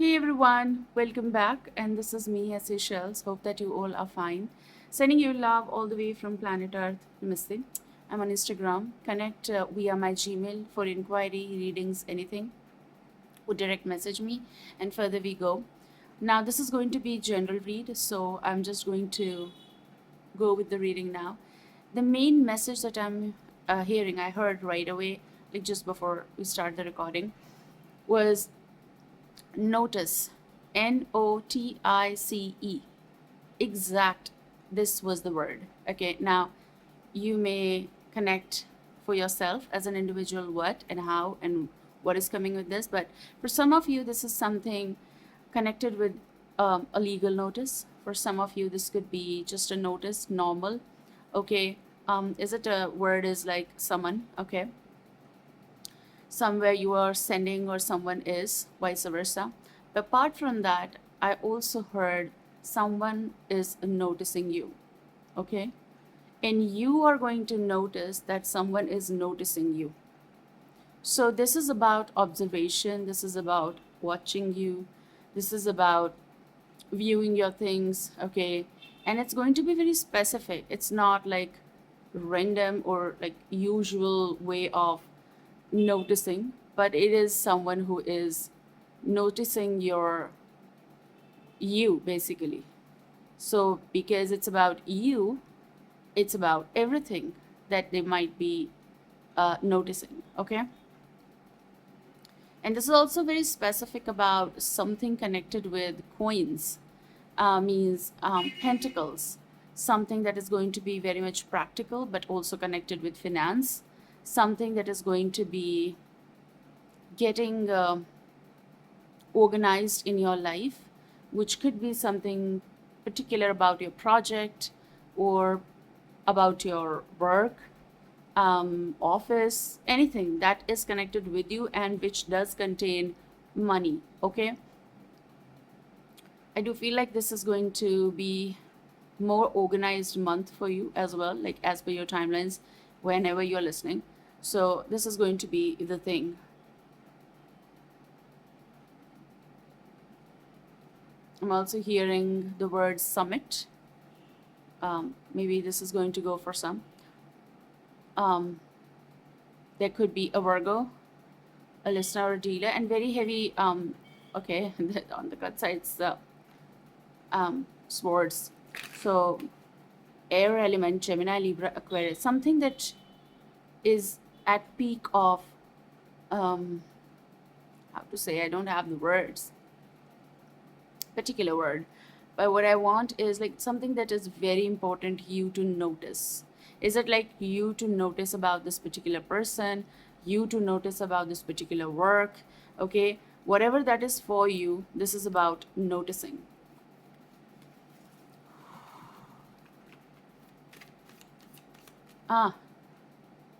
Hey everyone, welcome back. And this is me, as Shells. Hope that you all are fine. Sending you love all the way from planet Earth. Namaste. I'm on Instagram. Connect via my Gmail for inquiry, readings, anything. Or direct message me, and further we go. Now, this is going to be general read, so I'm just going to go with the reading now. The main message that I'm hearing, I heard right away, like just before we start the recording, was notice. Notice. Exact. This was the word. Okay, now you may connect for yourself as an individual what and how and what is coming with this. But for some of you, this is something connected with a legal notice. For some of you, this could be just a notice, normal. Okay, is it a word is like someone? Okay, somewhere you are sending or someone is, vice versa. But apart from that, I also heard someone is noticing you. Okay, and you are going to notice that someone is noticing you. So this is about observation, this is about watching you, this is about viewing your things. Okay, and it's going to be very specific. It's not like random or like usual way of noticing, but it is someone who is noticing you basically. So because it's about you, it's about everything that they might be noticing. Okay, and this is also very specific about something connected with coins, means pentacles, something that is going to be very much practical but also connected with finance, something that is going to be getting organized in your life, which could be something particular about your project or about your work, office, anything that is connected with you and which does contain money. Okay, I do feel like this is going to be more organized month for you as well, like as per your timelines, whenever you're listening. So this is going to be the thing. I'm also hearing the word summit. Maybe this is going to go for some. Um, there could be a Virgo, a listener or a dealer, and very heavy. Okay, on the cut sides, the swords. So air element, Gemini, Libra, Aquarius, something that is at peak of how to say, I don't have the words, particular word, but what I want is like something that is very important you to notice. Is it like you to notice about this particular person, you to notice about this particular work? Okay, whatever that is for you, this is about noticing. Ah,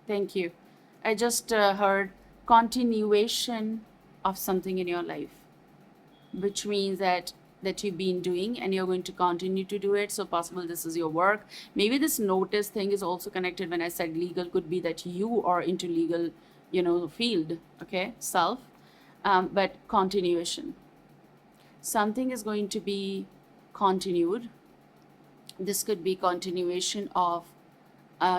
thank you. I just heard continuation of something in your life, which means that you've been doing and you're going to continue to do it. So possible this is your work. Maybe this notice thing is also connected. When I said legal, could be that you are into legal, field. Okay, self. But continuation, something is going to be continued. This could be continuation of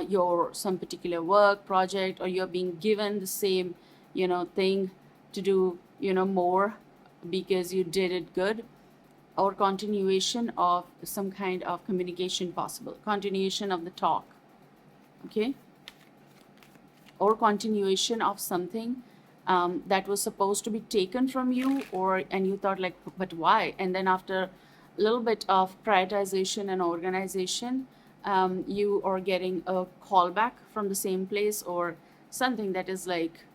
your some particular work project, or you're being given the same thing to do more because you did it good, or continuation of some kind of communication, possible continuation of the talk. Okay, or continuation of something that was supposed to be taken from you, or and you thought like, but why? And then after a little bit of prioritization and organization, you are getting a callback from the same place, or something that is like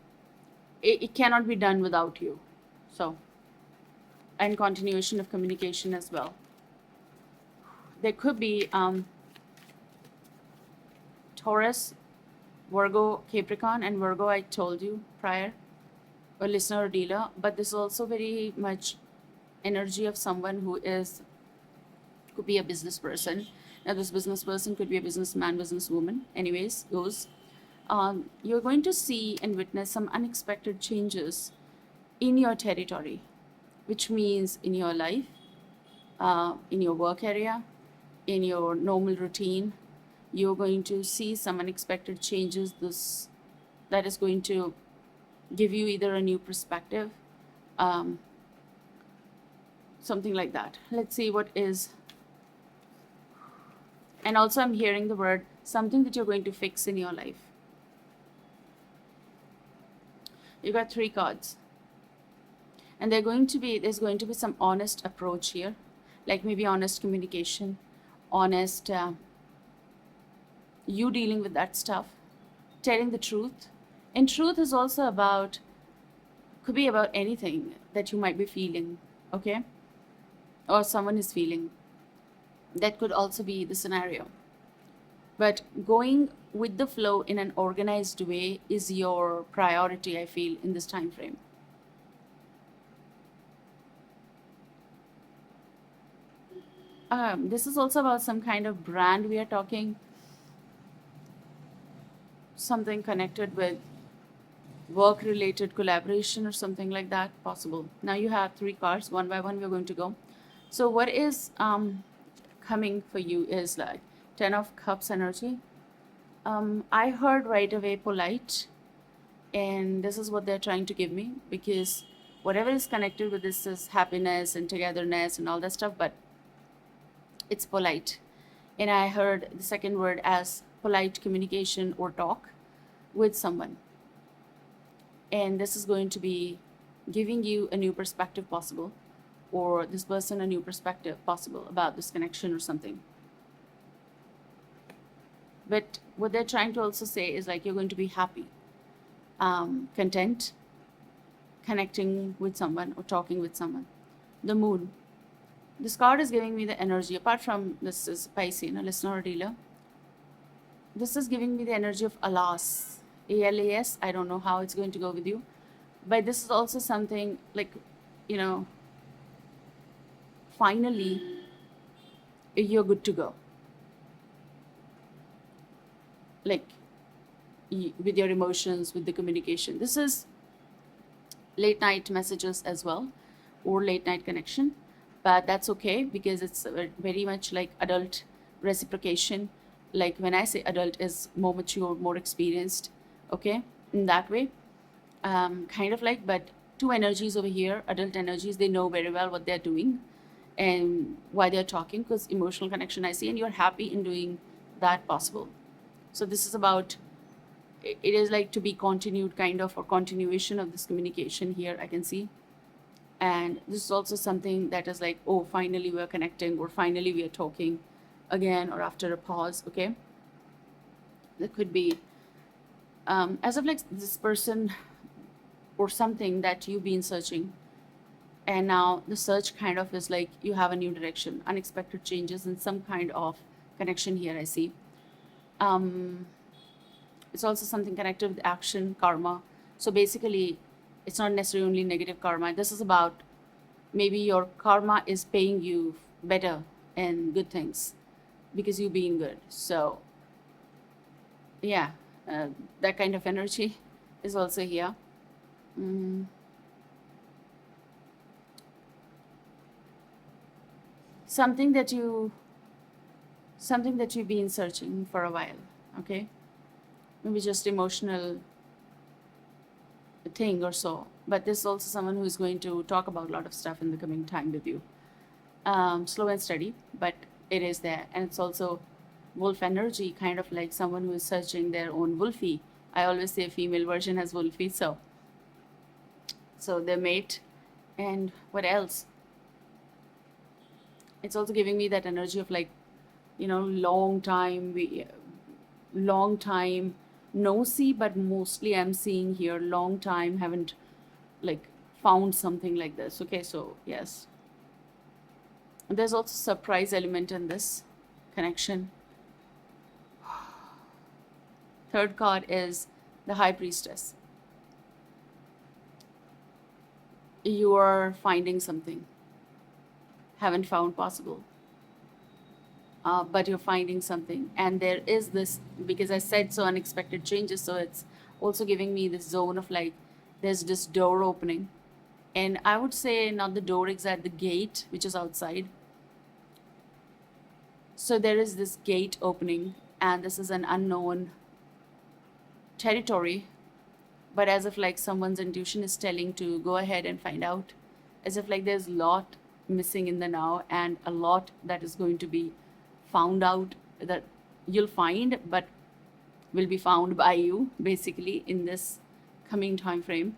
it cannot be done without you. So, and continuation of communication as well. There could be Taurus, Virgo, Capricorn, and Virgo I told you prior, a listener or dealer, but this is also very much energy of someone who could be a business person. Now this business person could be a businessman, businesswoman, anyways, goes. You're going to see and witness some unexpected changes in your territory. which means in your life, in your work area, in your normal routine, you're going to see some unexpected changes. This that is going to give you either a new perspective, um, something like that. Let's see what is. And also, I'm hearing the word something that you're going to fix in your life. You got 3 cards, and there's going to be some honest approach here, like maybe honest communication, honest you dealing with that stuff, telling the truth. And truth is also about, could be about anything that you might be feeling, okay, or someone is feeling. That could also be the scenario. But going with the flow in an organized way is your priority, I feel, in this time frame. This is also about some kind of brand we are talking, something connected with work related collaboration or something like that, possible. Now you have 3 cards, one by one we're going to go. So what is coming for you is like 10 of Cups energy. I heard right away polite, and this is what they're trying to give me, because whatever is connected with this is happiness and togetherness and all that stuff, but it's polite. And I heard the second word as polite communication or talk with someone. And this is going to be giving you a new perspective possible, or this person a new perspective possible about this connection or something. But what they're trying to also say is like you're going to be happy, content, connecting with someone or talking with someone. The moon. This card is giving me the energy, apart from this is Pisces, listener or dealer. This is giving me the energy of alas. ALAS. I don't know how it's going to go with you. But this is also something like, finally, you're good to go. Like, with your emotions, with the communication. This is late night messages as well, or late night connection. But that's okay, because it's very much like adult reciprocation. Like when I say adult is more mature, more experienced, okay, in that way. Kind of like, but 2 energies over here, adult energies, they know very well what they're doing and why they're talking, because emotional connection I see, and you're happy in doing that possible. So this is about, it is like to be continued kind of, or continuation of this communication here, I can see. And this is also something that is like, oh, finally we're connecting, or finally we are talking again, or after a pause, okay? That could be as of like this person or something that you've been searching, and now the search kind of is like you have a new direction, unexpected changes, and some kind of connection here I see. It's also something connected with action, karma. So basically, it's not necessarily only negative karma. This is about maybe your karma is paying you better and good things because you've been good. So yeah, that kind of energy is also here. Mm, something that you've been searching for a while, okay? Maybe just emotional thing or so. But this is also someone who is going to talk about a lot of stuff in the coming time with you. Slow and steady, but it is there. And it's also wolf energy, kind of like someone who is searching their own wolfie. I always say female version has wolfie, so their mate. And what else? It's also giving me that energy of like, long time no see, but mostly I'm seeing here long time haven't like found something like this. Okay, so yes, there's also surprise element in this connection. Third card is the High Priestess. You are finding something, haven't found possible. But you're finding something, and there is this, because I said so, unexpected changes, so it's also giving me this zone of like there's this door opening, And I would say not the door exact, the gate, which is outside. So there is this gate opening, and this is an unknown territory, but as if like someone's intuition is telling to go ahead and find out, as if like there's a lot missing in the now and a lot that is going to be found out, that you'll find but will be found by you basically in this coming time frame.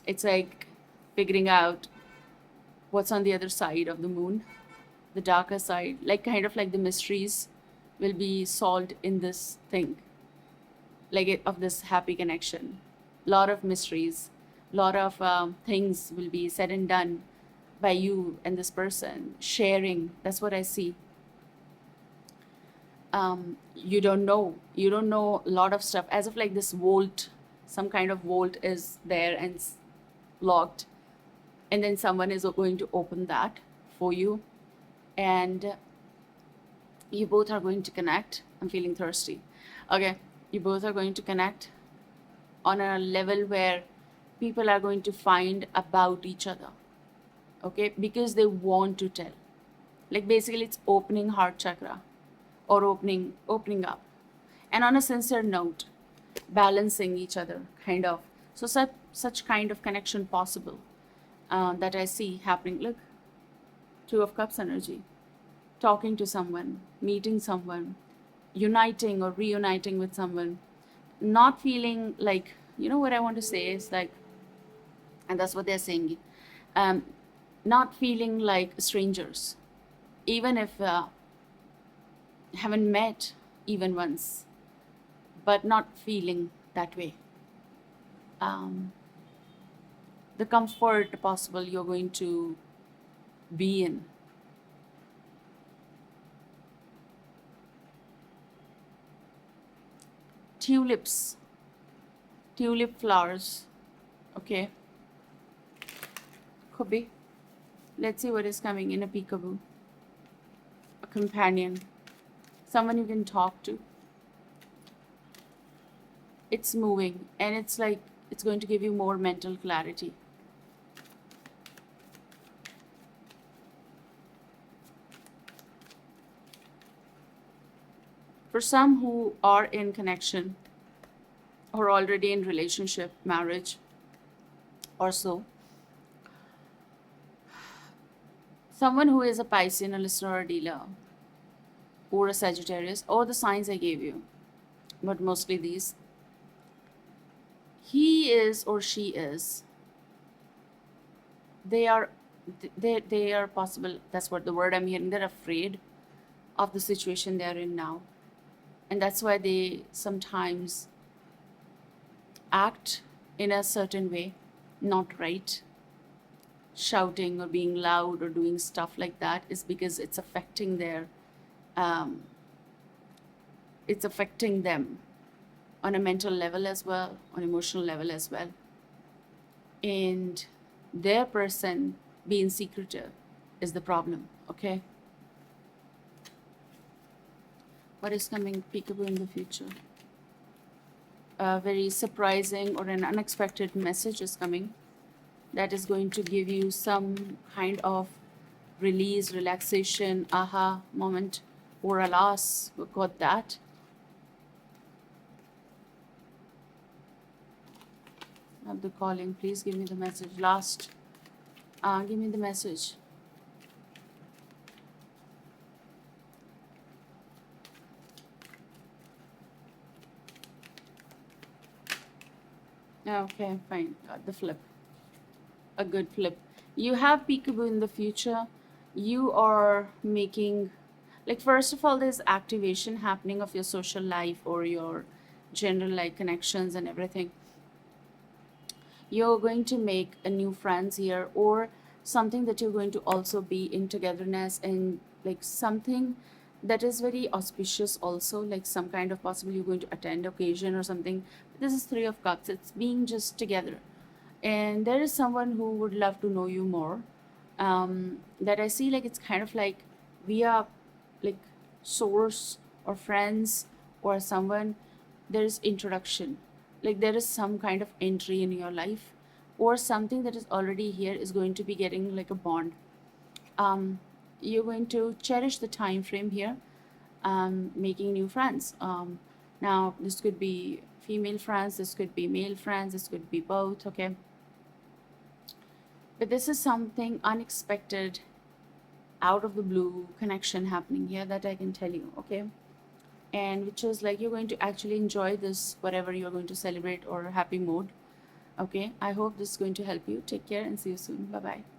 It's like figuring out what's on the other side of the moon, the darker side, like kind of like the mysteries will be solved in this thing, like of this happy connection. Lot of mysteries, lot of things will be said and done by you and this person sharing. That's what I see. You don't know a lot of stuff, as if like this vault, some kind of vault is there and locked, and then someone is going to open that for you, and you both are going to connect. I'm feeling thirsty. Okay, you both are going to connect on a level where people are going to find about each other, okay, because they want to tell. Like basically it's opening heart chakra, or opening up, and on a sincere note, balancing each other, kind of. So such kind of connection possible, that I see happening. Look, Two of Cups energy, talking to someone, meeting someone, uniting or reuniting with someone, not feeling like, you know what I want to say is like, and that's what they're saying, um, not feeling like strangers, even if haven't met even once, but not feeling that way. Um, the comfort possible you're going to be in. Tulips, tulip flowers, okay, could be. Let's see what is coming in a peekaboo. A companion, someone you can talk to. It's moving, and it's like it's going to give you more mental clarity. For some who are in connection or already in relationship, marriage, or so, someone who is a Piscean, a listener, or a dealer, or a Sagittarius, or the signs I gave you, but mostly these, he is or she is, they are they are possible, that's what the word I'm hearing, they're afraid of the situation they're in now, and that's why they sometimes act in a certain way, not right. Shouting or being loud or doing stuff like that is because it's affecting their um, it's affecting them on a mental level as well, on emotional level as well, and their person being secretive is the problem. Okay, what is coming peekaboo in the future? A very surprising or an unexpected message is coming that is going to give you some kind of release, relaxation, aha moment, or alas, we got that. Have the calling, please give me the message. Last, give me the message. Okay, fine, got the flip. A good flip. You have peekaboo in the future. You are making, like, first of all, there's activation happening of your social life or your general like connections and everything. You're going to make a new friends here, or something that you're going to also be in togetherness, and like something that is very auspicious also, like some kind of possibly you're going to attend occasion or something. This is Three of Cups, it's being just together, and there is someone who would love to know you more, that I see, like it's kind of like via like source or friends or someone, there is introduction, like there is some kind of entry in your life, or something that is already here is going to be getting like a bond. You're going to cherish the time frame here, making new friends. Now, this could be female friends, this could be male friends, this could be both, okay? But this is something unexpected, out of the blue connection happening here that I can tell you, okay? And which is like you're going to actually enjoy this, whatever you're going to celebrate or happy mode, okay? I hope this is going to help you. Take care and see you soon. Bye bye.